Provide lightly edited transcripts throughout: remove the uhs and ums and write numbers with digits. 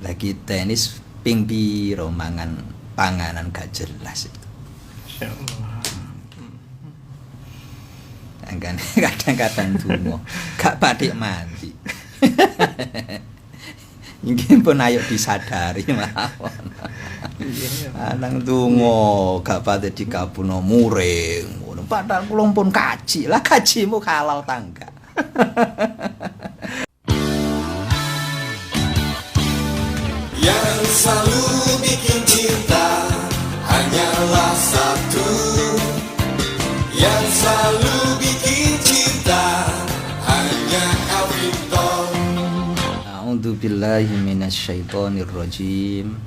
Lagi tenis ping piro mangan panganan gak jelas itu. Kadang-kadang dungo gak batik mandi. Mungkin pun ayo disadari mawon. Anang dungo gak batik dikapuno muring. Padahal kula pun kaji. Lah kajimu halal tangga. Yang selalu bikin cinta hanyalah satu. Yang selalu bikin cinta hanya Alfiton. A'udzu billahi minasyaitonir rajim.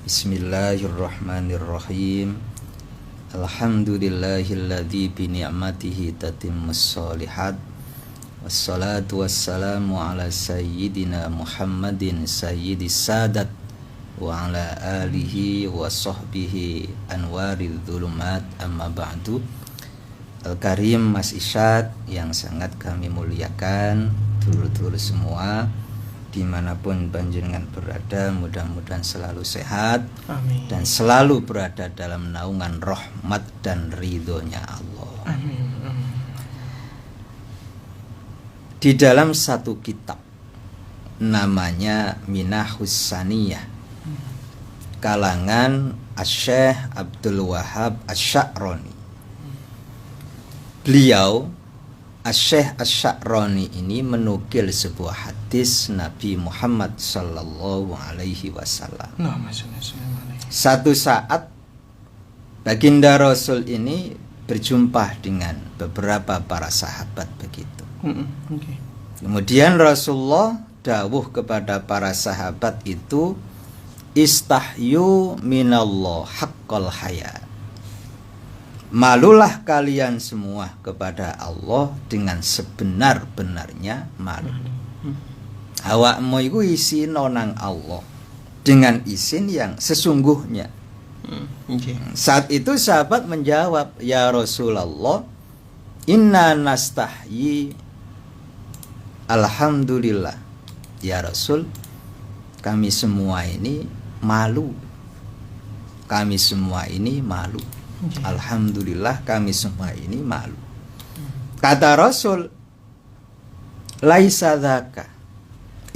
Bismillahirrahmanirrahim. Alhamdulillahilladzi bi ni'matihi tatimmus shalihat. Wassalatu wassalamu ala sayyidina Muhammadin sayyidis sadat wa ala alihi wa sahbihi anwaril dhulumat amma ba'du. Al-Karim Mas Isyad yang sangat kami muliakan, dulur-dulur semua dimanapun panjenengan berada, mudah-mudahan selalu sehat. Amin. Dan selalu berada dalam naungan rahmat dan ridhonya Allah. Amin. Di dalam satu kitab namanya Minahus Saniyah kalangan Asy-Syaikh Abdul Wahhab Asy-Sya'rani. Beliau Asy-Syaikh Asy-Sya'rani ini menukil sebuah hadis Nabi Muhammad sallallahu alaihi wasallam. Satu saat baginda Rasul ini berjumpa dengan beberapa para sahabat begitu. Okay. Kemudian Rasulullah dawuh kepada para sahabat itu, istahyu minallah haqqal haya. Malulah kalian semua kepada Allah dengan sebenar-benarnya malu. Awakmu iku isin nang Allah dengan isin yang sesungguhnya. Okay. Saat itu sahabat menjawab, ya Rasulullah, inna nastahyi. Alhamdulillah, ya Rasul, kami semua ini malu. Kami semua ini malu. Alhamdulillah, kami semua ini malu. Kata Rasul, laisa dzaka.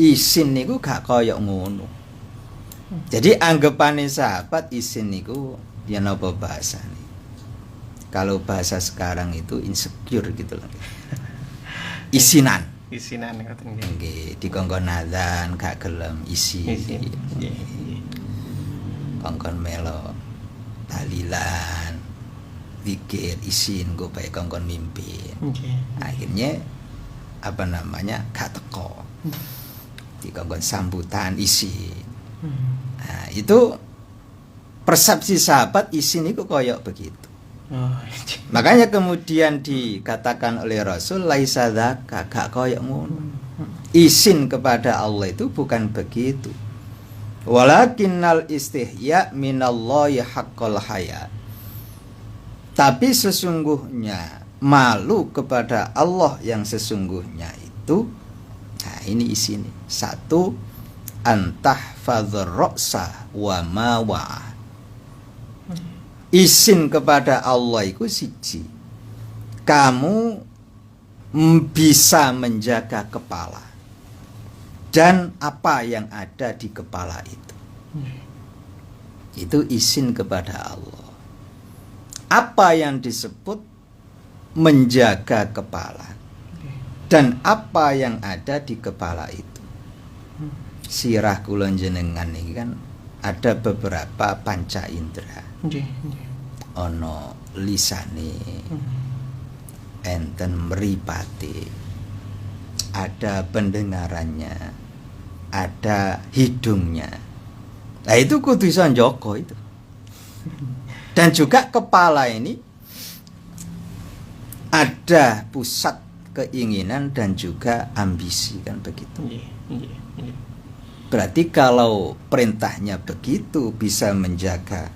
Isin niku gak kaya ngono. Jadi anggapane sahabat isin niku ya napa bahasane? Kalau bahasa sekarang itu insecure gitu loh. Isinan ngoten nggih. nggih, dikongkon adzan gak gelem isi. Kongkon melo tahlilan, zikir, isin go bae kongkon mimpin. Akhirnya apa namanya? Gak teko. Dikongkon sambutan isi. Nah, itu persepsi sahabat isin itu koyok begitu. Makanya kemudian dikatakan oleh Rasul, laisa dzaka, gak koyok ngono. Isin kepada Allah itu bukan begitu. Walakinnal istihya minallahi haqqal haya. Tapi sesungguhnya malu kepada Allah yang sesungguhnya itu, nah ini isine. Satu, antahfadzur ra'sa wa ma wa'a. Isin kepada Allah itu siji, kamu bisa menjaga kepala dan apa yang ada di kepala itu. Itu isin kepada Allah. Apa yang disebut menjaga kepala dan apa yang ada di kepala itu. Sirah kula jenengan ini kan ada beberapa panca indera. Ono lisane, enten mripate, ada pendengarannya, ada hidungnya. Nah itu kudu iso njogo itu. Dan juga kepala ini ada pusat keinginan dan juga ambisi, kan begitu. Berarti kalau perintahnya begitu, bisa menjaga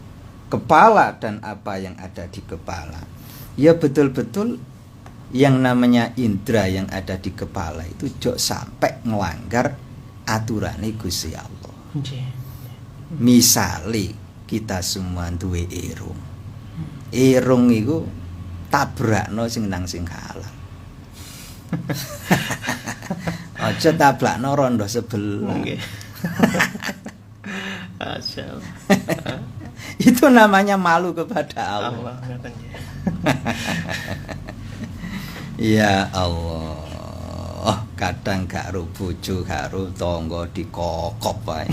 kepala dan apa yang ada di kepala, ya betul-betul yang namanya indera yang ada di kepala itu jok sampai ngelanggar aturane Gusti Allah. Nggih. Misale kita semua duwe irung. Irung iku tabrakno sing nang sing halang. Aja tablakno rondo sebelah. Nggih. Masyaallah. Itu namanya malu kepada Allah. Allah ngoten nggih. Ya Allah, kadang gak ro bojo, gak ro tangga dikokop wae.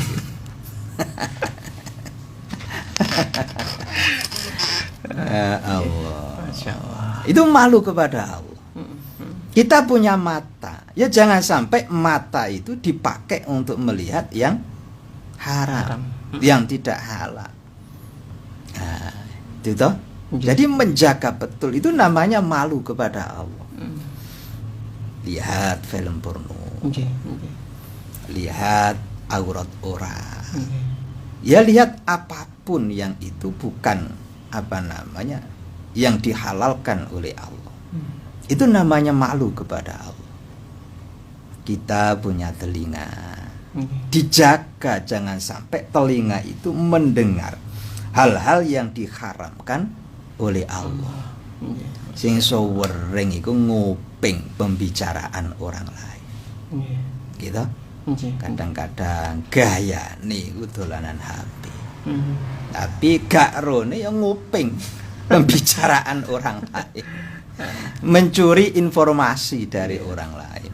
Ya Allah. Masyaallah. Itu malu kepada Allah. Kita punya mata, ya jangan sampai mata itu dipakai untuk melihat yang haram, yang tidak halal. Nah, itu toh. Jadi menjaga betul itu namanya malu kepada Allah. Lihat film porno, Nggih. lihat aurat orang. Ya lihat apapun yang itu bukan yang dihalalkan oleh Allah. Itu namanya malu kepada Allah. Kita punya telinga, dijaga jangan sampai telinga itu mendengar hal-hal yang diharamkan oleh Allah. Sing sowering iku nguping pembicaraan orang lain. Gitu. Kadang-kadang gaya nih dolanan HP. Tapi gak rone yang nguping pembicaraan orang lain. Mencuri informasi dari orang lain.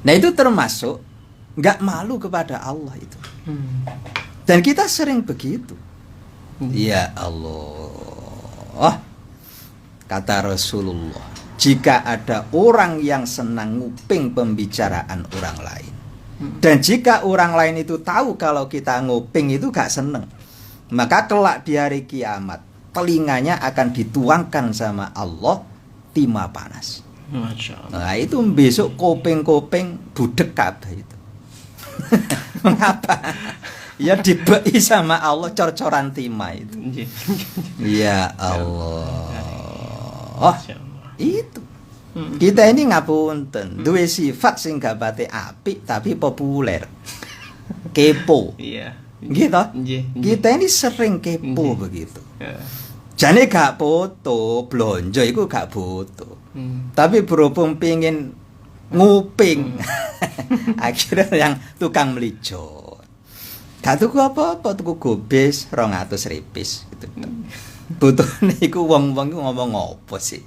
Nah itu termasuk gak malu kepada Allah itu. Dan kita sering begitu. Ya Allah, kata Rasulullah, jika ada orang yang senang nguping pembicaraan orang lain, dan jika orang lain itu tahu kalau kita nguping itu gak seneng, maka kelak di hari kiamat telinganya akan dituangkan sama Allah timah panas. Masyaallah. Nah itu besok kopeng-kopeng budek kabeh itu. Mengapa? Ya dibei sama Allah cor-coran timah itu. Ya Allah. Oh, itu. Kita ini ngapunten, duwe sifat sing gabate apik tapi populer. Kepo. Iya. Gitu. Kita ini sering kepo begitu. Jane gak foto, blonjo iku gak foto. Tapi berhubung pingin nguping. Akhirnya yang tukang melijo. Gak tuku apa-apa, tuku gobes 200 ripis gitu. Butuhne iku wong-wong iku ngomong apa sih?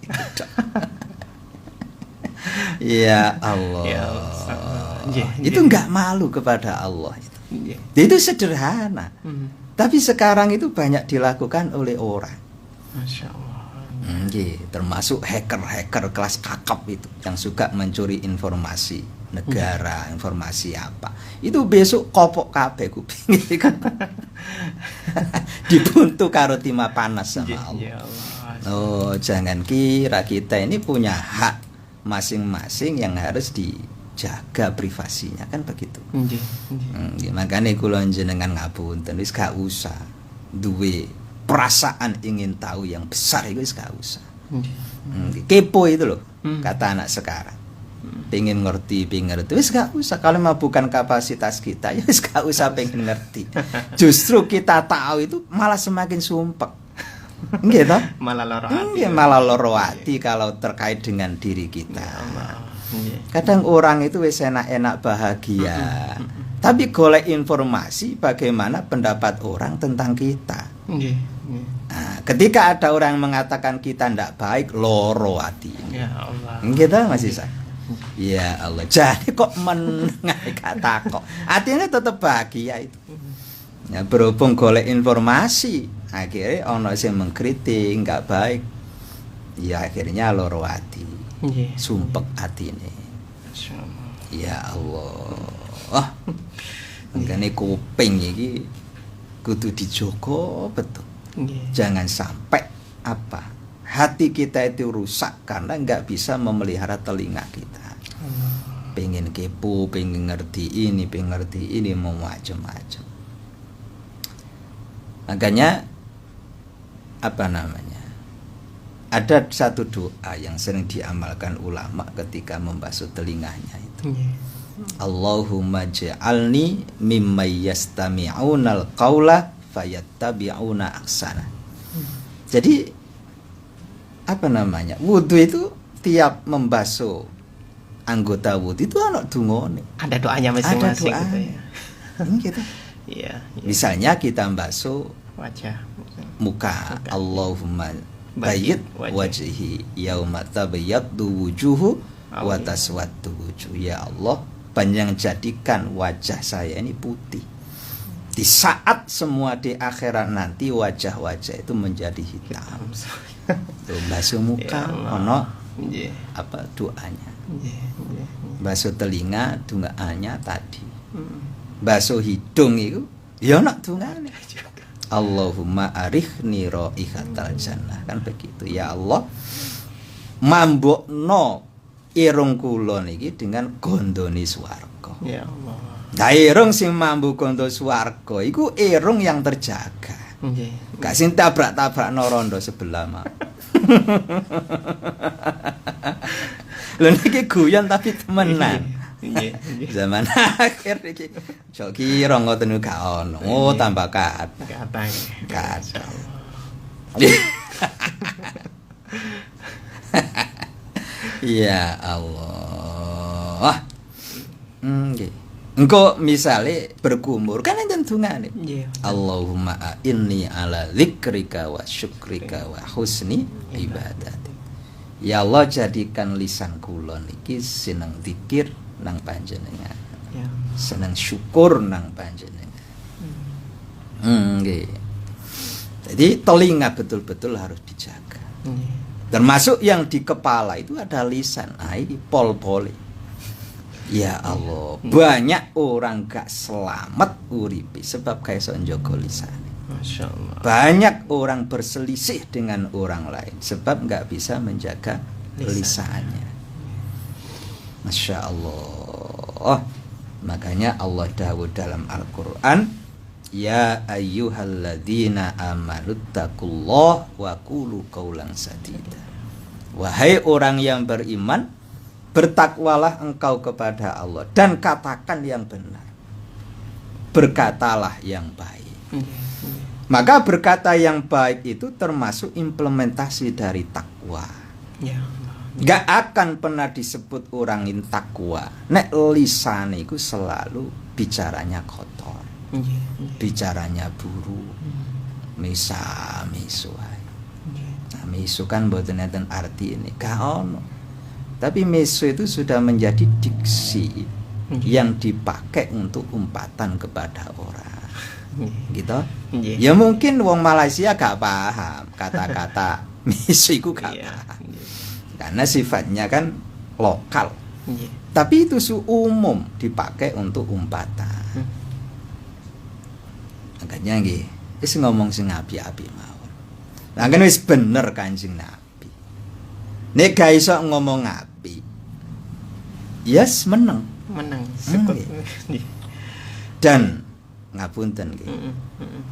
Ya Allah. Ya Allah. Itu enggak malu kepada Allah itu. Itu sederhana. Tapi sekarang itu banyak dilakukan oleh orang. Masya Allah. Termasuk hacker-hacker kelas kakap itu yang suka mencuri informasi negara, informasi apa. Itu besok kopok kabeh kuping iku. Dibuntu karo timah panas sama Allah. Ya Allah. Oh, jangan kira kita ini punya hak masing-masing yang harus dijaga privasinya, kan begitu. Makanya kula jenengan ngapunten wis gak usah duwe perasaan ingin tahu yang besar itu wis gak usah. Kepo itu loh, kata anak sekarang. Pengen ngerti wis gak usah. Kalau mah bukan kapasitas kita ya wis gak usah pengen ngerti. Justru kita tahu itu malah semakin sumpek. Gitu. Malah loro hati. Malah loro hati kalau terkait dengan diri kita. Kadang orang itu wis enak-enak bahagia. Tapi golek informasi bagaimana pendapat orang tentang kita. Nah, ketika ada orang mengatakan kita tidak baik, loro hati. Ya Allah. Gitu Mas Isa. Ya Allah. Jadi kok kata kok. Hatinya tetap bahagia itu. Ya, berhubung golek informasi, akhirnya ono sing mengkritik nggak baik. Ya akhirnya loro hati. Sumpek hatine. Ya Allah. Mangkane kuping iki kudu dijogo betul. Jangan sampai hati kita itu rusak karena nggak bisa memelihara telinga kita. Pengen kepo, pengen ngerti ini mau macam-macam. Makanya ada satu doa yang sering diamalkan ulama ketika membasuh telinganya itu. Allahumma ja'alni mimman yastami'unal qaula fayattabi'una ahsana. Jadi apa namanya? Wudu itu tiap membasuh anggota wudu itu ana dungane. Ada doanya masing-masing Ada gitu ya. Gitu. Iya, iya. Misalnya kita membasuh Wajah. muka, Muka. Allahumma Bayyid bayyid wajhi yauma tabayyaddu wujuhu wa taswaddu wujuh. Ya Allah, panjang jadikan wajah saya ini putih. Di saat semua di akhirat nanti wajah-wajah itu menjadi hitam. Tuh basuh muka ono Nggih. apa doanya. Nggih, nggih. Basuh telinga doaannya tadi. Hmm. Basuh hidung itu ya ono dongane. Allahumma arikhni raihatal jannah, kan begitu. Ya Allah, mambokno irung kula niki dengan gondone swarga. Ya Allah. Nah, irung sing mambu gondo swarga iku irung yang terjaga. Nggih. Gak sing tabrak-tabrakno rondo sebelah mah. Lho niki guyon tapi temenan. Nggih, nggih. Zaman akhir iki. Jok kira ngoten gak ono. Oh, tambah kata. Katang. Kata. Ya Allah. Nggih. Engko misale berkumur kan enten dungane. Nggih. Allahumma inni ala dzikrika wa syukrika wa husni ibadati. Ya Allah, jadikan lisan kula niki seneng zikir nang panjenengan. Ya. Seneng syukur nang panjenengan. Nggih. Jadi telinga betul-betul harus dijaga. Nggih. Termasuk yang di kepala itu ada lisan. Ah, ini pol-pole. Ya Allah, banyak orang gak selamat uripi sebab gak iso njogo lisane. Masya Allah. Banyak orang berselisih dengan orang lain sebab gak bisa menjaga Lisan. lisannya. Masya Allah. Makanya Allah dawuh dalam Al-Quran, ya ayyuhalladzina amanuttaqullaha wa qulu qawlan sadida. Wahai orang yang beriman, bertakwalah engkau kepada Allah dan katakan yang benar. Berkatalah yang baik. Maka berkata yang baik itu termasuk implementasi dari takwa. Ya. Gak akan pernah disebut orang yang takwa nek lisan itu selalu bicaranya kotor, bicaranya buruk, misu ae. Nah, misu kan mboten enten arti ini, gak ono. Tapi misu itu sudah menjadi diksi yang dipakai untuk umpatan kepada orang. Gitu. Ya mungkin wong Malaysia gak paham kata-kata misu itu gak paham. Karena sifatnya kan lokal. Tapi itu umum dipakai untuk umpatan. Makanya nggih, wis ngomong sing api-api mawon. Lah kan wis bener Kanjeng Nabi. Nek gak iso ngomong api, yes meneng. Menang. Dan ngapunten nggih.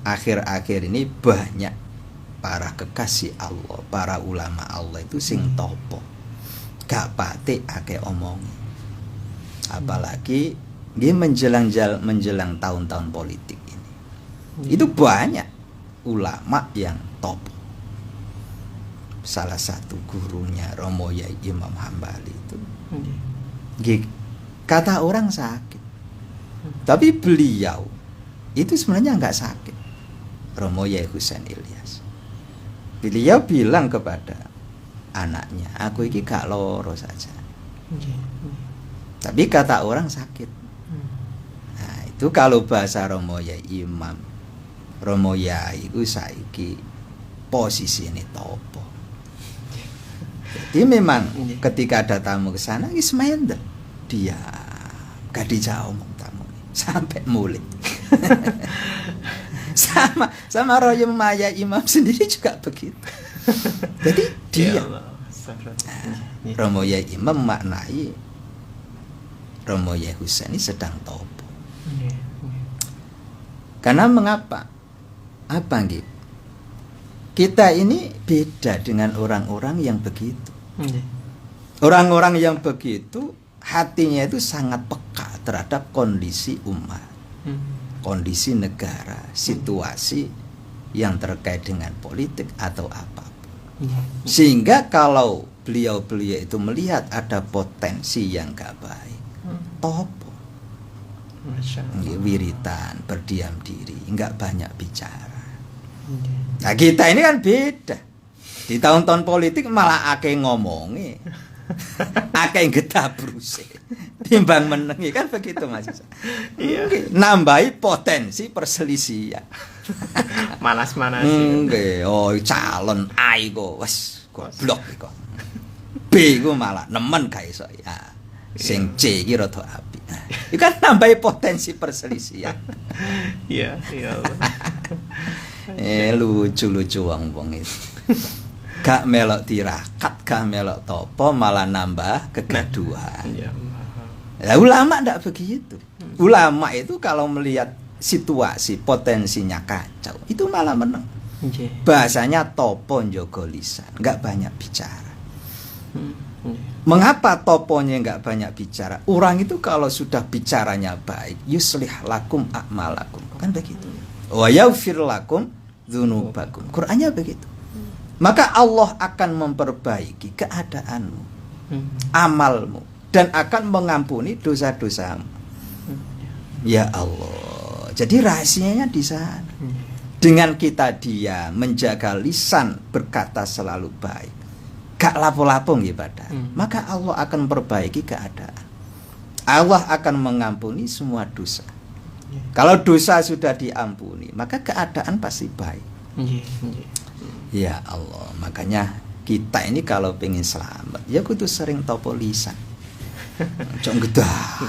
Akhir-akhir ini banyak para kekasih Allah, para ulama Allah itu sing topo. Gak pati akeh omongi. Apalagi nggih menjelang tahun-tahun politik ini. Itu banyak ulama yang topo. Salah satu gurunya Romo Yai Imam Hambali itu nggih, kata orang sakit. Tapi beliau itu sebenarnya enggak sakit. Romo Yai Husain Ilyas. Beliau bilang kepada anaknya, aku iki gak loro saja. Tapi kata orang sakit. Nah, itu kalau bahasa Romo Yai Imam. Romo Yai itu saiki posisi ini topo. Jadi memang ketika ada tamu ke sana, Ismail dia gak dijawab tamu sampai mulai. sama Royem Maya Imam sendiri juga begitu. Jadi dia Romo Yai Imam maknai Romo Yai Husain ini sedang topo. Karena mengapa? Apa gitu? Kita ini beda dengan orang-orang yang begitu. Orang-orang yang begitu hatinya itu sangat pekat. terhadap kondisi umat, kondisi negara, situasi yang terkait dengan politik atau apapun. Sehingga kalau beliau-beliau itu melihat ada potensi yang gak baik, topo, wiritan, berdiam diri, nggak banyak bicara. Nah kita ini kan beda. Di tahun-tahun politik malah akeh ngomongi, akeh getabruse, timbang menengi, kan begitu Mas. Iya. Nambahi potensi perselisihan. Manas-manasin. Nggih, oh calon A iku wis goblok iku. B iku malah nemen gak iso ya. Sing C iki rada apik. Nah, itu kan nambahi potensi perselisihan. Iya, iya. Lucu-lucu wong-wong itu. Gak melok tirakat, gak melok topo, malah nambah kegaduhan. Iya. Nah, ulama ndak begitu. Ulama itu kalau melihat situasi potensinya kacau, itu malah menang. Bahasanya topo njogo lisan, nggak banyak bicara. Mengapa toponya nggak banyak bicara? Orang itu kalau sudah bicaranya baik, yuslih lakum a'malakum, kan begitu. Wa yaghfir lakum dzunubakum. Qur'annya begitu. Maka Allah akan memperbaiki keadaanmu, amalmu, dan akan mengampuni dosa-dosamu. Ya Allah. Jadi rahasianya di sana. Dengan kita dia menjaga lisan, berkata selalu baik, gak lapo-lapo ibadah, maka Allah akan memperbaiki keadaan. Allah akan mengampuni semua dosa. Kalau dosa sudah diampuni, maka keadaan pasti baik. Ya Allah, makanya kita ini kalau pengen selamat, ya kudu sering topo lisan. Cok gedah.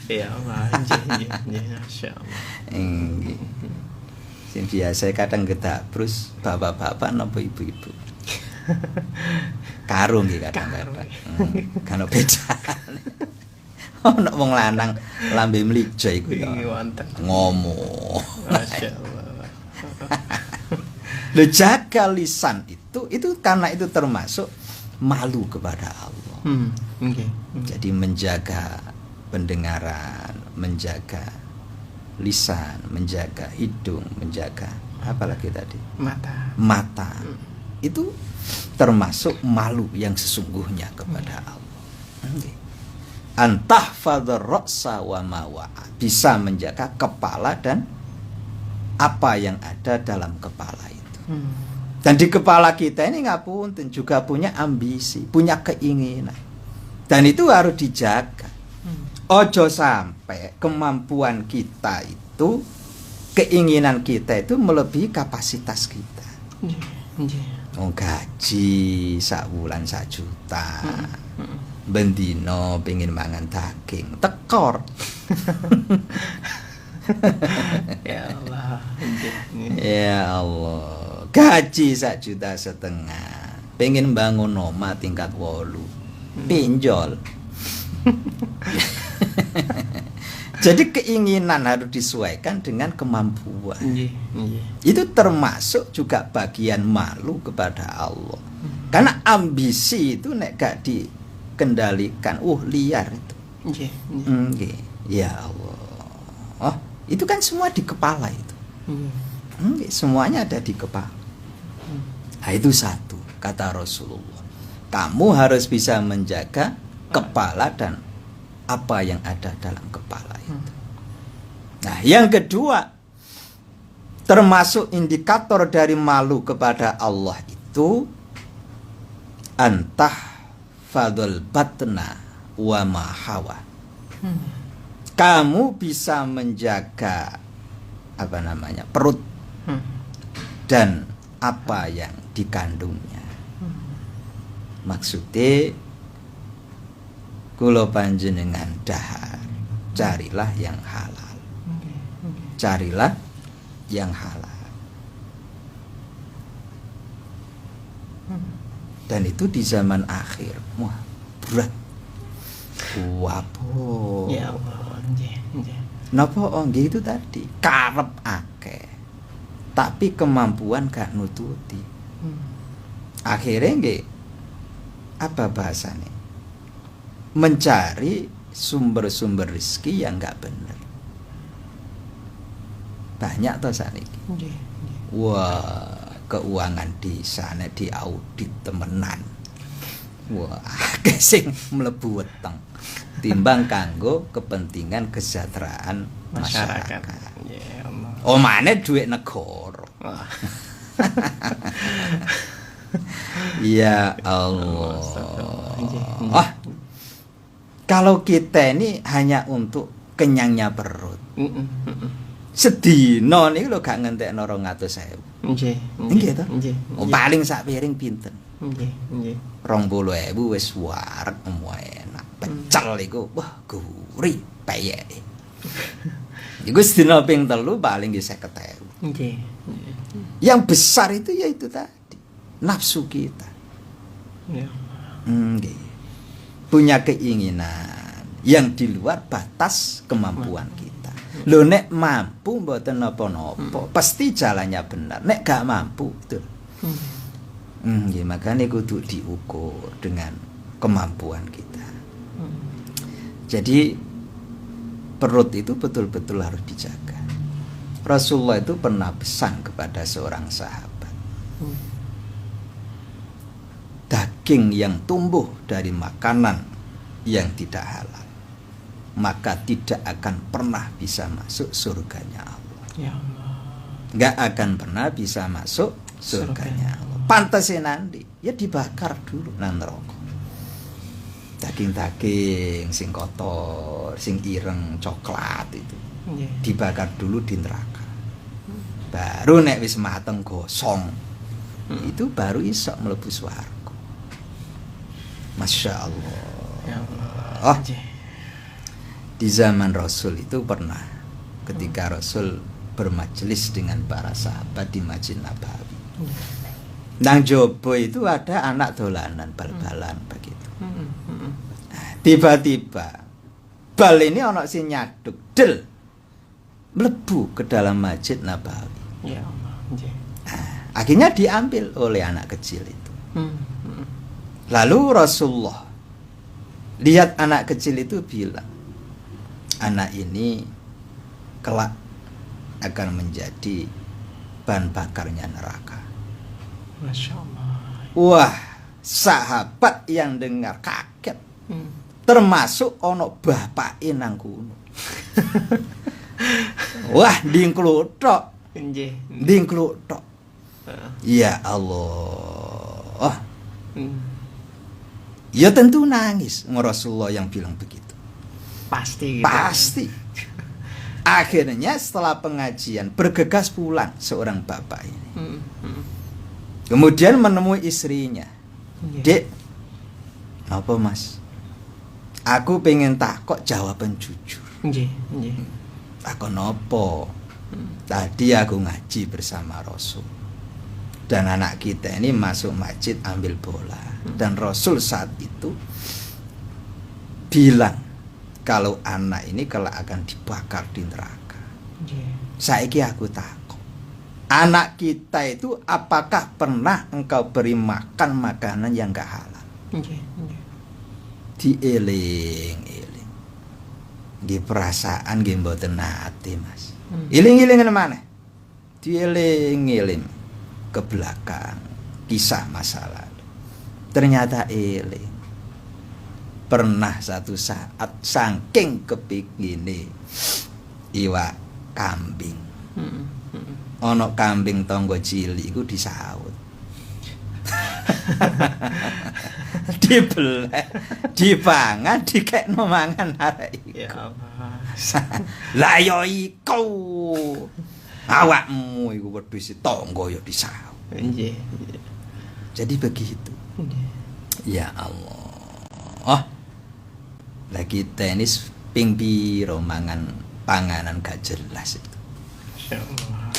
Ya Allah, Masya Allah. Sing biasa kadang gedak terus bapak-bapak napa ibu-ibu. Karung iki kadang-kadang. Kan beda. Ono wong lanang lambe mlijo iku ya. Ngomong. Masya Allah. Lo jaga lisan itu karena itu termasuk malu kepada Allah. Jadi menjaga pendengaran, menjaga lisan, menjaga hidung, menjaga apalagi tadi? Mata. Itu termasuk malu yang sesungguhnya kepada Allah. Antahfadzur ra'sa wa ma wa'a, bisa menjaga kepala dan apa yang ada dalam kepala itu. Dan di kepala kita ini ngapunten juga punya ambisi, punya keinginan. Dan itu harus dijaga. Ojo sampai kemampuan kita itu, keinginan kita itu melebihi kapasitas kita. Gaji sak wulan 1 juta. Bendino pengen mangan daging, tekor. Ya Allah. Ya Allah. Gaji 1,5 juta, pengen bangun omah tingkat 8, pinjol. Jadi keinginan harus disesuaikan dengan kemampuan. Itu termasuk juga bagian malu kepada Allah. Karena ambisi itu nek gak dikendalikan, liar itu. Ya Allah. Itu kan semua di kepala itu. Semuanya ada di kepala. Nah, itu satu kata Rasulullah. Kamu harus bisa menjaga kepala dan apa yang ada dalam kepala itu. Nah, yang kedua, termasuk indikator dari malu kepada Allah itu antah fadul batna wa ma hawa. Kamu bisa menjaga perut dan apa yang dikandungnya. Maksudnya kula panjenengan dahar, carilah yang halal. Carilah yang halal. Dan itu di zaman akhir, wah berat. Wapo. Ya Allah. Napa itu tadi karep akeh, tapi kemampuan gak nututi. Akhirnya apa bahasanya? Mencari sumber-sumber rezeki yang nggak bener. Banyak toh saniki. Nggih. Wah, keuangan desa nek diaudit temenan. Wah, akeh sing mlebu weteng timbang kanggo kepentingan kesejahteraan masyarakat. Ya Allah. Omane duit negara. Wah. Ya Allah. Astagfirullah. Kalau kita ini hanya untuk kenyangnya perut. Heeh. Sedina niku lho gak ngentekno 200.000. Nggih. Nggih to? Nggih. Oh, paling sak piring pinten? Nggih. Nggih. 20.000 wis wareg enak. Pecel iku wah gurih payeke. Iku sedina ping 3 paling nggih 50.000. Nggih. Yang besar itu ya itu tadi. Nafsu kita. Ya. Nggih. Punya keinginan yang di luar batas kemampuan kita. Lho nek mampu mboten napa-napa, pasti jalannya benar. Nek gak mampu, betul. Nggih, makane kudu diukur dengan kemampuan kita. Jadi perut itu betul-betul harus dijaga. Rasulullah itu pernah pesan kepada seorang sahabat. Daging yang tumbuh dari makanan yang tidak halal, maka tidak akan pernah bisa masuk surganya Allah. Ya Allah. Nggak akan pernah bisa masuk surganya Allah. Pantasnya nanti ya dibakar dulu nang neraka. Daging-daging sing kotor, sing ireng, coklat itu Nggih. dibakar dulu di neraka. Baru nek wis mateng gosong, itu baru iso mlebu swarga. Masya Allah. Ya Allah. Oh, Nggih. di zaman Rasul itu pernah ketika Rasul bermajelis dengan para sahabat di Masjid Nabawi. Nang jobo itu ada anak dolanan bal-balan begitu. Nah, tiba-tiba bal ini ana sing nyaduk del mlebu ke dalam Masjid Nabawi. Ya Allah. Nggih. Nah, akhirnya diambil oleh anak kecil itu. Lalu Rasulullah lihat anak kecil itu bilang, anak ini kelak akan menjadi bahan bakarnya neraka. Masya Allah. Wah, sahabat yang dengar kaget. Termasuk ono bapake nang kono. Wah, ndingkluthok, Nggih. ndingkluthok. Ya Allah. Ya tentu nangis Rasulullah yang bilang begitu. Pasti gitu. Pasti. Akhirnya setelah pengajian bergegas pulang seorang bapak ini. Kemudian menemui istrinya. Nggih. Dek, apa mas? Aku pengen takok jawaban jujur. Nggih. Nggih. Takon apa? Tadi aku ngaji bersama Rasul. Dan anak kita ini masuk masjid ambil bola. Dan Rasul saat itu bilang kalau anak ini kelak akan dibakar di neraka. Saiki aku takut, anak kita itu apakah pernah engkau beri makan makanan yang gak halal? Dieling-eling, di perasaan nggih mboten nate mas. Iling-iling mana? Dieling-eling ke belakang kisah masa lalu. Ternyata eling. Pernah satu saat saking kepingine iwak kambing. Ono kambing tangga cilik iku disaut. Dibeleh, dipangan, dikekno mangan arek iku. Ya Allah. Lah yo iku. Awakmu iku wedhus tangga yo disaut. Nggih. Jadi begitu. Ya Allah. Oh. Lah kita ini ping piro mangan panganan gak jelas itu. Insyaallah.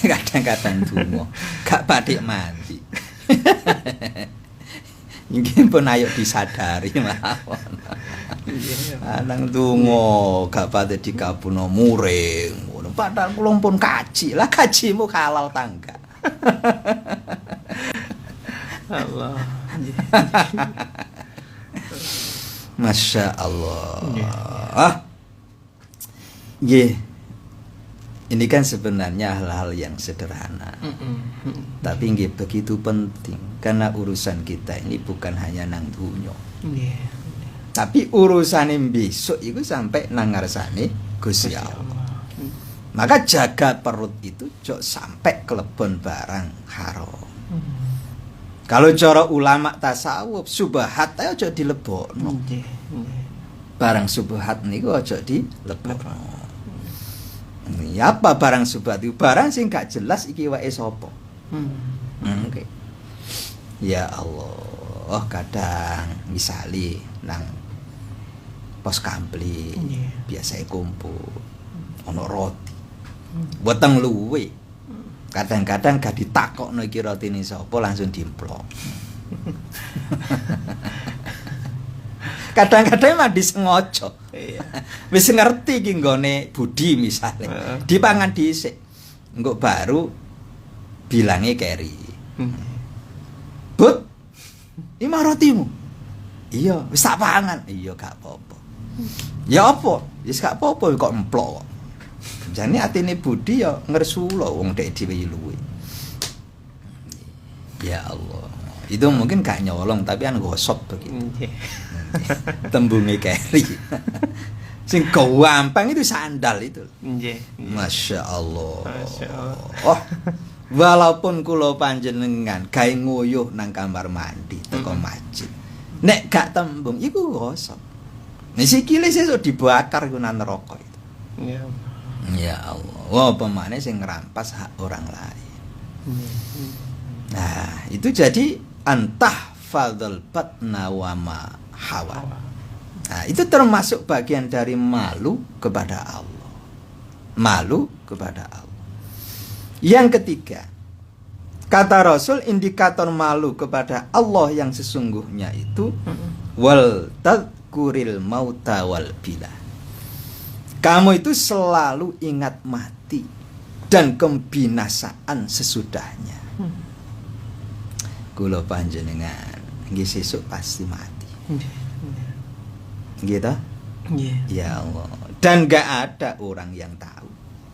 Kadang-kadang donga gak batik mandi. Mungkin pun ayo disadari mawon. Anang donga gak batik dikabuno muring. Ngono padahal kula pun kaji. Lah kajimu halal tangga. Allah. Masya Allah. Nggih. Nggih. Ini kan sebenarnya hal-hal yang sederhana. Tapi nggih begitu penting karena urusan kita ini bukan hanya nang dunya. Nggih. Tapi urusane besok itu sampai nang ngarsane Gusti Allah. Maka jaga perut itu jok sampai kelebon barang haram. Kalau cara ulama tasawuf subhat ayo aja dilebokno. Nggih. Barang subhat niku aja dilebokno. Ya apa barang subhat itu? Barang sing gak jelas iki wae sapa? Oke. Ya Allah, kadang misali nang pos kampling biasa kumpul ono roti. Weteng luwe. Kadang-kadang gak ditakokno iki rotine sapa langsung dimplok. Kadang-kadang mah disengaja. Iya. Wis ngerti iki nggone budi misale. Dipangan dhisik. Engko baru bilange keri. But, iki mah rotimu. Iya, wis tak pangan. Iya gak apa-apa. Ya apa? Wis gak apa-apa kok emplok. Jane atine budi ya ngersula wong dek dhewe luwe. Ya Allah. Itu mungkin gak nyolong tapi kan gosok begitu. Tembunge keri. Sing gampang itu sandal itu. Nggih. Masya Allah. Masya Allah. Oh, walaupun kula panjenengan gawe nguyuh nang kamar mandi teko masjid. Nek gak tembung iku gosok. Nek sikile sesuk dibakar iku nang neraka itu. Iya. Ya Allah. Wah, pemane sing ngrampas hak orang lain. Nah, itu jadi antah fadl batna wa ma hawa. Nah, itu termasuk bagian dari malu kepada Allah. Malu kepada Allah. Yang ketiga, kata Rasul indikator malu kepada Allah yang sesungguhnya itu wal tadkuril mauta wal bila. Kamu itu selalu ingat mati dan kebinasaan sesudahnya. Kula panjenengan nggih sesuk pasti mati. Gitu? Ya Allah. Dan gak ada orang yang tahu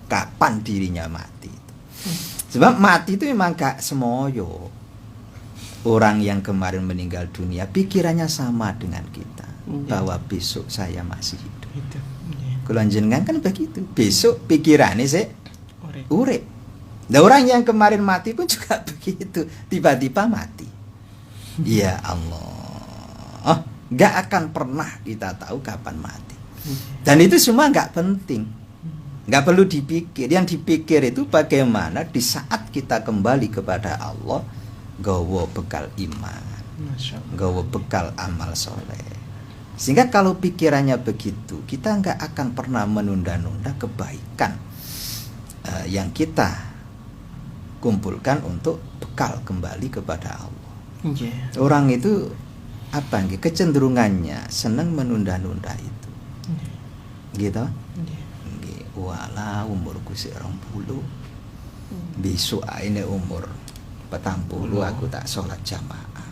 kapan dirinya mati itu. Sebab mati itu memang gak semoyo. Orang yang kemarin meninggal dunia pikirannya sama dengan kita, bahwa besok saya masih hidup. Kula jenengan kan begitu. Besok pikirannya sih urip. Nah, orang yang kemarin mati pun juga begitu. Tiba-tiba mati. Ya Allah. Gak akan pernah kita tahu kapan mati. Dan itu semua gak penting. Gak perlu dipikir. Yang dipikir itu bagaimana di saat kita kembali kepada Allah, gawa bekal iman, gawa bekal amal soleh. Sehingga kalau pikirannya begitu, kita gak akan pernah menunda-nunda kebaikan yang kita kumpulkan untuk bekal kembali kepada Allah. Orang itu apa nggih kecenderungannya senang menunda-nunda itu. Gitu? Nggih, wala umurku sik 20. Besok ae umur 40 aku tak salat jamaah.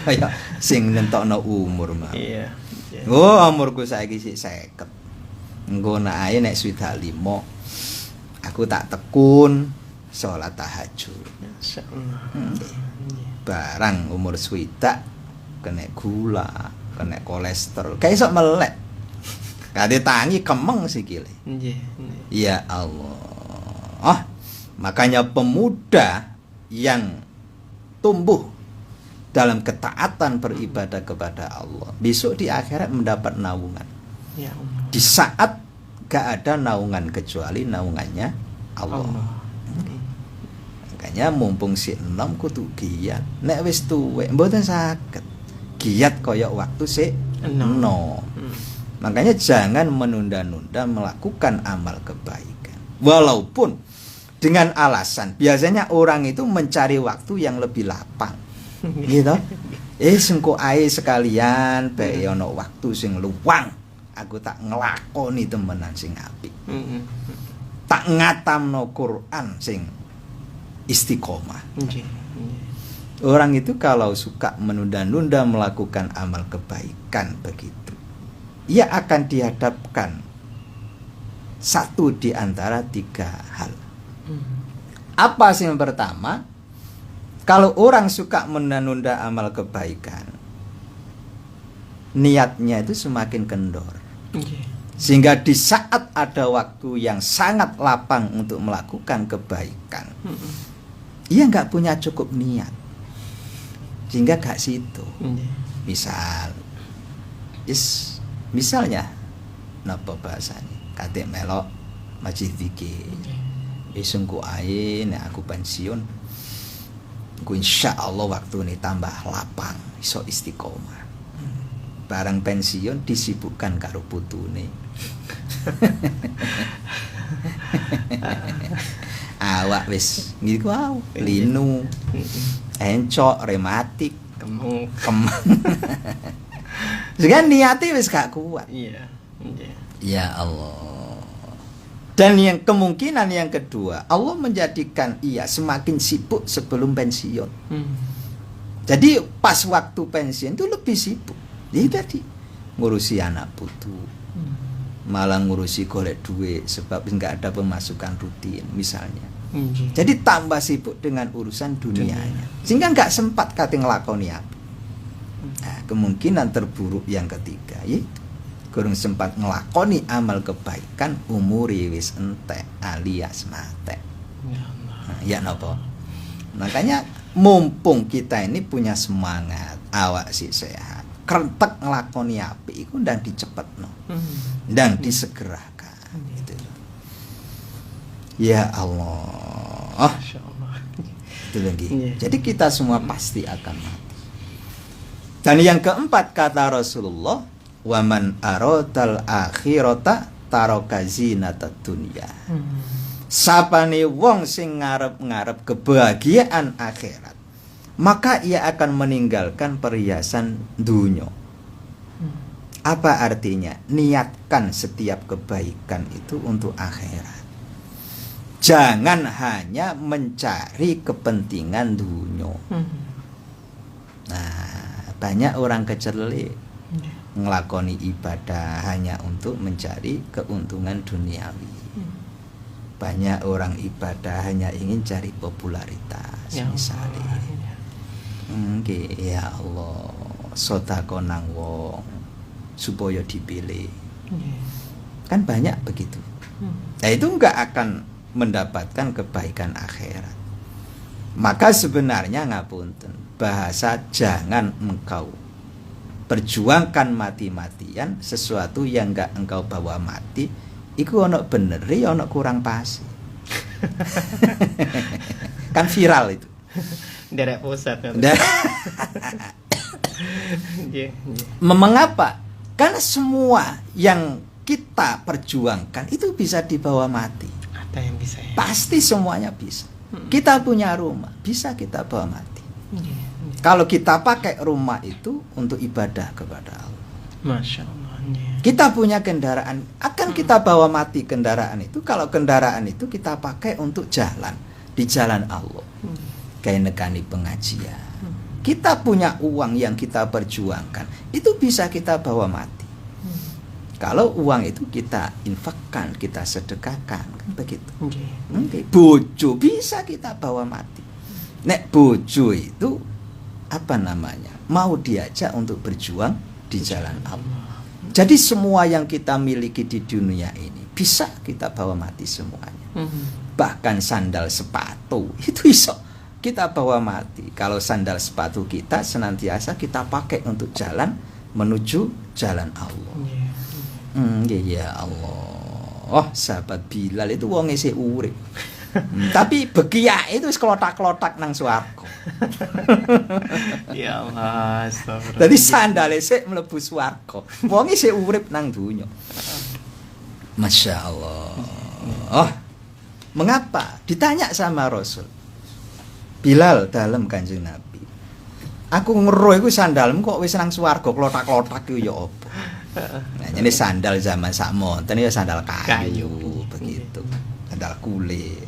Kayak sing nentokno umur mah. Iya. Oh, umurku saiki sik 50. Engko nek ae nek 25 aku tak tekun salat tahajud. Masyaallah. Barang umur swidak kena gula, kena kolesterol, kayak sok melek. Kade tangi kemeng sikile. Ya Allah. Makanya pemuda yang tumbuh dalam ketaatan beribadah kepada Allah, besok di akhirat mendapat naungan. Ya Allah. Di saat gak ada naungan kecuali naungannya Allah. Makanya mumpung si enom kudu giat. Nek wis tuwek mboten saged giat kaya waktu si enom. Makanya jangan menunda-nunda melakukan amal kebaikan. Walaupun dengan alasan biasanya orang itu mencari waktu yang lebih lapang. Gitu. Sengko ae sekalian bae ono waktu sing luang. Aku tak nglakoni temenan sing apik. Tak ngatamno Quran sing istiqomah. Orang itu kalau suka menunda-nunda melakukan amal kebaikan begitu, ia akan dihadapkan satu di antara 3 hal. Apa sih yang pertama? Kalau orang suka menunda-nunda amal kebaikan, niatnya itu semakin kendor. Sehingga di saat ada waktu yang sangat lapang untuk melakukan kebaikan, ia nggak punya cukup niat, sehingga gak situ. Misalnya, napa bahasanya? Kate melok masjid zikir. Besok ae nek aku pensiun, ku insyaallah waktu ini tambah lapang, iso istiqomah. Barang pensiun disibukkan karo putune. Awak wis ngiku wae, linu, encok, rematik, kemeng. Segan niate wis gak kuat. Iya. Ya Allah. Dan yang kemungkinan yang kedua, Allah menjadikan ia semakin sibuk sebelum pensiun. Jadi pas waktu pensiun itu lebih sibuk. Jadi tadi ngurusi anak putu, malah ngurusi golek duit sebab nggak ada pemasukan rutin misalnya. Jadi tambah sibuk dengan urusan dunianya, sehingga nggak sempat kate nglakoni apa. Nah, kemungkinan terburuk yang ketiga yaitu kurang sempat ngelakoni amal kebaikan, umuri wis entek alias mate. Ya napa? Makanya mumpung kita ini punya semangat, awak sih sehat, krentek ngelakoni apik iku ndang dicepetno. Ndang disegerakan gitu. Ya Allah. Masyaallah. Itu lagi. Jadi kita semua pasti akan mati. Dan yang keempat kata Rasulullah, waman aradal akhirata taraka zinatad dunya. Sapane wong sing ngarep-ngarep kebahagiaan akhirat, maka ia akan meninggalkan perhiasan dunya. Apa artinya? Niatkan setiap kebaikan itu untuk akhirat. Jangan hanya mencari kepentingan dunya. Nah, banyak orang kecerlik ngelakoni ibadah hanya untuk mencari keuntungan duniawi. Banyak orang ibadah hanya ingin cari popularitas, ya misalnya. Ya Allah, sedekah nang wong supaya dipilih. Kan banyak begitu. Nah, itu enggak akan mendapatkan kebaikan akhirat. Maka sebenarnya ngapunten, bahasa jangan engkau perjuangkan mati-matian sesuatu yang enggak engkau bawa mati, iku ono bener ya ono kurang pas. Kan viral itu. Derek pusat kan. Mengapa? Karena semua yang kita perjuangkan itu bisa dibawa mati. Ada yang bisa ya? Pasti semuanya bisa. Kita punya rumah, bisa kita bawa mati. Kalau kita pakai rumah itu untuk ibadah kepada Allah. Masya Allah. Kita punya kendaraan, akan kita bawa mati kendaraan itu. Kalau kendaraan itu kita pakai untuk jalan di jalan Allah, kayak nekani pengajian. Kita punya uang yang kita perjuangkan, itu bisa kita bawa mati. Kalau uang itu kita infakkan, kita sedekahkan, kan begitu. Bojo bisa kita bawa mati. Nek bojo itu apa namanya? Mau diajak untuk berjuang di jalan Allah. Jadi semua yang kita miliki di dunia ini bisa kita bawa mati semuanya. Bahkan sandal sepatu itu bisa kita bawa mati. Kalau sandal sepatu kita senantiasa kita pakai untuk jalan menuju jalan Allah. Ya Allah. Oh, sahabat Bilal itu wong isih urip. Tapi begiak itu kelotak-kelotak nang swarga. Ya Allah, astagfirullah. Dadi sandale sik mlebu swarga. Wong isih urip nang donya. Masya Allah. Oh, mengapa? Ditanya sama Rasul. Bilal dalam Kanjeng Nabi. Aku ngeroh iku sandalmu kok wis nang swarga klotak-klotak iku ya apa? Nah, ini sandal zaman sakmonten ya sandal kayu begitu. Sandal kulit.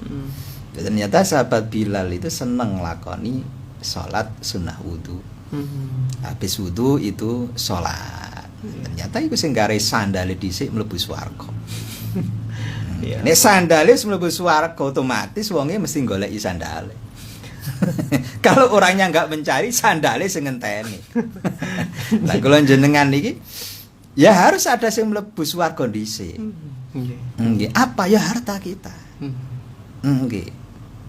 Ternyata sahabat Bilal itu seneng lakoni sholat sunnah wudu. Hmm. Habis wudu itu sholat. Ternyata itu sing gare sandale dhisik mlebu swarga. Iya. Nek sandale mlebu swarga otomatis wonge mesti goleki sandale. Kalau orangnya nggak mencari, sandale sing ngenteni. Lah kula jenengan niki ya harus ada sing mlebu swarga dhisik. Nggih. Nggih, apa ya harta kita? Hmm. Nggih.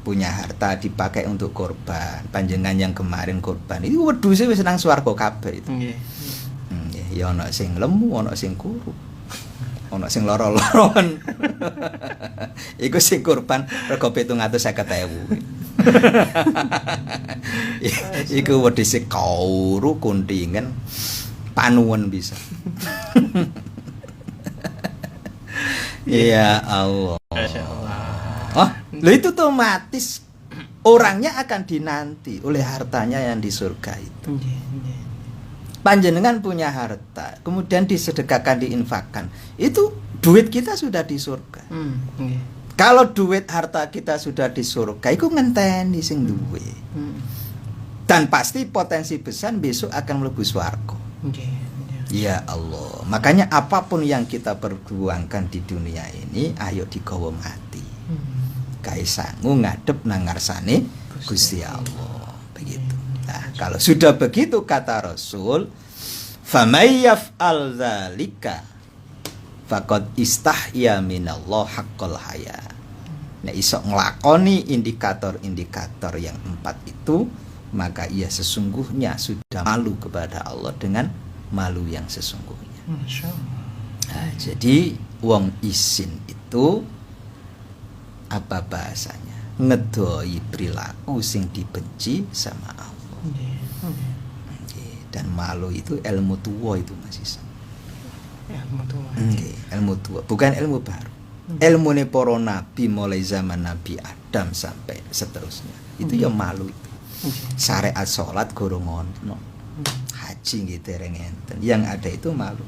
Punya harta dipakai untuk korban. Panjenengan yang kemarin korban itu wedhuse wis nang swarga kabeh itu. Nggih. Nggih, ya ana sing lemu, ana sing kuru. Ana sing lara-laron. Iku sing korban rega 750.000. Iku wedhuse kauru kuntingan panuwun bisa. Ya Allah. Masya Allah. Oh, lo itu otomatis orangnya akan dinanti oleh hartanya yang di surga itu. Nggih, nggih. Panjenengan punya harta, kemudian disedekahkan, diinfakkan. Itu duit kita sudah di surga. Nggih. Kalau duit harta kita sudah di surga, itu ngenteni sing duwe. Dan pasti potensi besar besok akan mlebu swarga. Nggih, nggih. Ya Allah. Makanya apapun yang kita perjuangkan di dunia ini, ayo digawa mati. Kae sangu ngadep nang ngarsane Gusti Allah. Begitu. Nah, kalau sudah begitu kata Rasul, "Famay yaf'al dzalika faqad istahya minallah haqqal haya." Nek iso nglakoni indikator-indikator yang 4 itu, maka ia sesungguhnya sudah malu kepada Allah dengan malu yang sesungguhnya. Masya Allah. Nah, jadi wong isin itu apa bahasanya? Ngedoi perilaku sing dibenci sama Allah. Nggih, nggih. Nggih, dan malu itu ilmu tua itu Mas Isan. Ilmu tua. Nggih, ilmu tua, bukan ilmu baru. Ilmu ne para nabi mulai zaman Nabi Adam sampai seterusnya. Itu ya malu itu. Syariat salat gorong ono. Haji nggih dereng enten. Yang ada itu malu.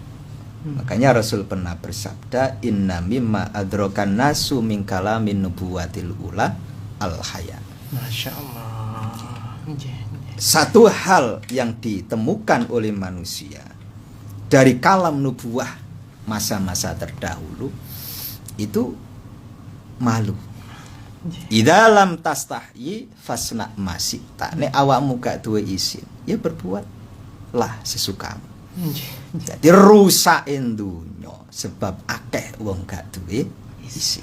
Makanya Rasul pernah bersabda, "Inna mimma adrakan nasu min kalamin nubuwatil ula al-haya." Masya Allah. Nggih, nggih. Satu hal yang ditemukan oleh manusia dari kalam nubuah masa-masa terdahulu itu malu. Idza lam tastahyi fasna masita. Nek awakmu gak duwe izin, ya berbuatlah sesukamu. Jadi rusakin dunya sebab akeh wong gak duwe isi.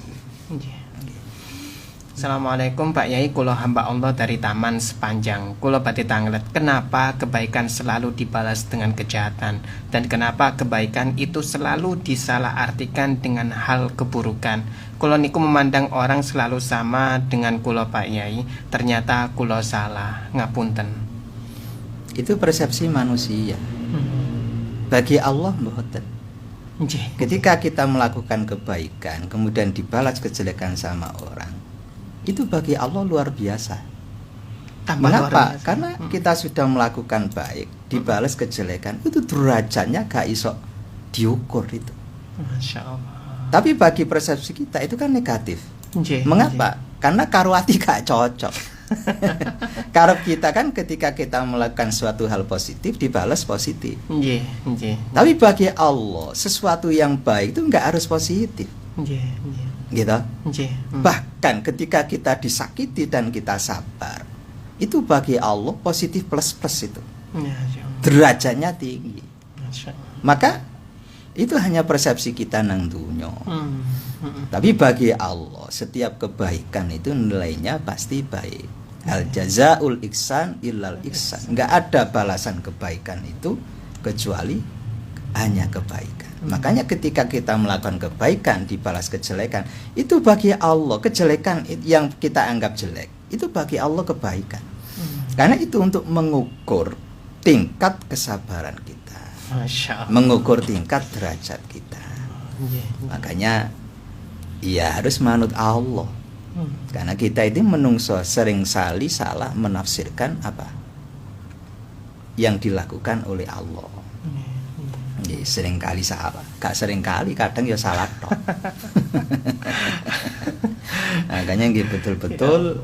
Assalamualaikum Pak Yai, kula hamba Allah dari Taman Sepanjang. Kula badhe tanglet, kenapa kebaikan selalu dibalas dengan kejahatan dan kenapa kebaikan itu selalu disalahartikan dengan hal keburukan. Kula niku memandang orang selalu sama dengan kula Pak Yai, ternyata kula salah, ngapunten. Itu persepsi manusia. Bagi Allah mboten. Ketika kita melakukan kebaikan kemudian dibalas kejelekan sama orang, itu bagi Allah luar biasa. Mengapa? Karena kita sudah melakukan baik, dibalas kejelekan, itu derajatnya gak iso diukur itu. Masya Allah. Tapi bagi persepsi kita itu kan negatif. Mengapa? Karena karo ati gak cocok. Karena kita kan ketika kita melakukan suatu hal positif dibalas positif. Tapi bagi Allah sesuatu yang baik itu nggak harus positif. Gitu. Bahkan ketika kita disakiti dan kita sabar, itu bagi Allah positif plus itu. Derajatnya tinggi. Maka itu hanya persepsi kita nang dunya. Tapi bagi Allah setiap kebaikan itu nilainya pasti baik. Al jazaul ihsan illal ihsan. Enggak ada balasan kebaikan itu kecuali hanya kebaikan. Makanya ketika kita melakukan kebaikan dibalas kejelekan, itu bagi Allah kejelekan yang kita anggap jelek, itu bagi Allah kebaikan. Karena itu untuk mengukur tingkat kesabaran kita. Mengukur tingkat derajat kita. Makanya ya harus manut Allah. Karena kita itu menungso sering sali salah menafsirkan apa yang dilakukan oleh Allah. Sering kali salah, gak sering kali, kadang ya salah toh. Makanya betul-betul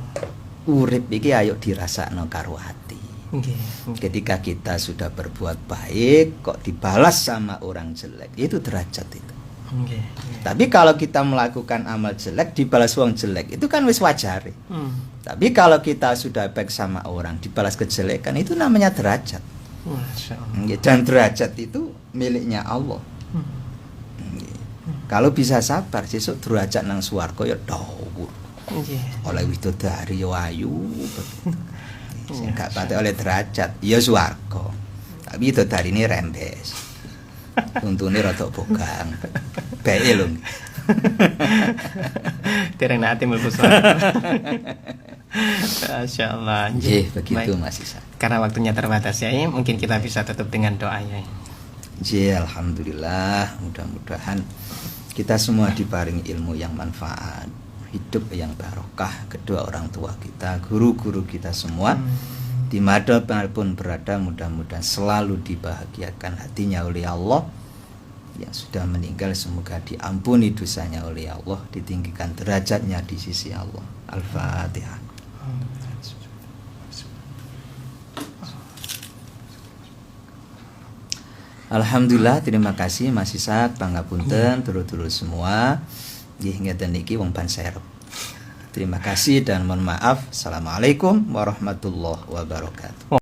urip iki ayo dirasakno karo hati. Nggih. Ketika kita sudah berbuat baik kok dibalas sama orang jelek, itu derajat itu. Nggih. Tapi kalau kita melakukan amal jelek dibalas wong jelek, itu kan wis wajar. Tapi kalau kita sudah baik sama orang dibalas kejelekan, itu namanya derajat. Masya Allah. Dan derajat itu miliknya Allah. Kalau bisa sabar, sesuk derajat nang swarga ya dhawur. Nggih. Oleh widodari yo ayu begitu. Sing gak patek oleh derajat ya swarga. Tapi widodari ini rembes. Untune rada bogang. Bae lho. Dereng ati mlebu swarga. Masya Allah. Nggih, begitu Baik. Mas Isa. Karena waktunya terbatas ya, mungkin kita bisa tutup dengan doa ya. Nggih, alhamdulillah, mudah-mudahan kita semua diparingi ilmu yang manfaat, hidup yang barokah, kedua orang tua kita, guru-guru kita semua. Dimanapun berada, mudah-mudahan selalu dibahagiakan hatinya oleh Allah. Yang sudah meninggal semoga diampuni dosanya oleh Allah, ditinggikan derajatnya di sisi Allah. Al-Fatihah. Alhamdulillah, terima kasih Mas Ishak, pangapunten turut-turut semua. Nggih ngeten niki wong Banserep. Terima kasih dan mohon maaf. Assalamualaikum warahmatullahi wabarakatuh.